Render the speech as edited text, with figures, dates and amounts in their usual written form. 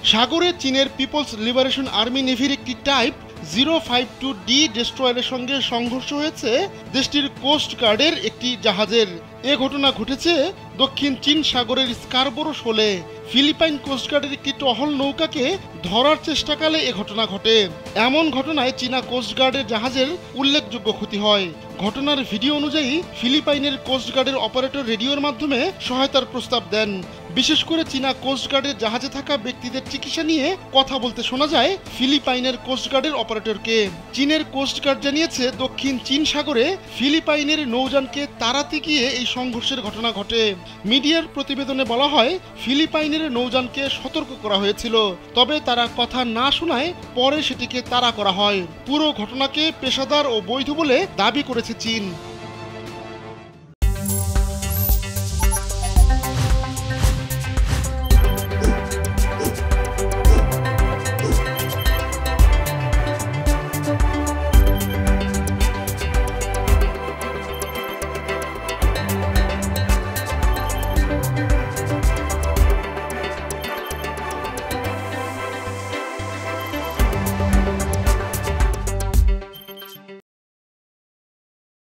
সাগরে চীনের people's liberation army নেভির একটি টাইপ 052D ডেস্ট্রয়ারের সঙ্গে সংঘর্ষ হয়েছে দেশটির কোস্ট গার্ডের একটি জাহাজের। এ ঘটনা ঘটেছে দক্ষিণ চীন সাগরের স্কারবোরো শোলে। ফিলিপাইন কোস্টগার্ডের একটি টহল নৌকাকে ধরার চেষ্টাকালে এ ঘটনা ঘটে। এমন ঘটনায় চীনা কোস্টগার্ডের জাহাজের উল্লেখযোগ্য ক্ষতি হয়। ঘটনার ভিডিও অনুযায়ী ফিলিপাইনের কোস্টগার্ডের অপারেটর রেডিওর মাধ্যমে সহায়তার প্রস্তাব দেন। বিশেষ করে চীনা কোস্টগার্ডের জাহাজে থাকা ব্যক্তিদের চিকিৎসা নিয়ে কথা বলতে শোনা যায় ফিলিপাইনের কোস্টগার্ডের অপারেটরকে। চীনের কোস্টগার্ড জানিয়েছে দক্ষিণ চীন সাগরে ফিলিপাইনের নৌযানকে তাড়াতে গিয়ে এই সংঘর্ষের ঘটনা ঘটে। মিডিয়ার প্রতিবেদনে বলা হয় ফিলিপাইনের নৌযানকে সতর্ক করা হয়েছিল, তবে তারা কথা না শোনায় পরে সেটিকে তাড়া করা হয়। পুরো ঘটনাকে পেশাদার ও বৈধ বলে দাবি করেছে চীন।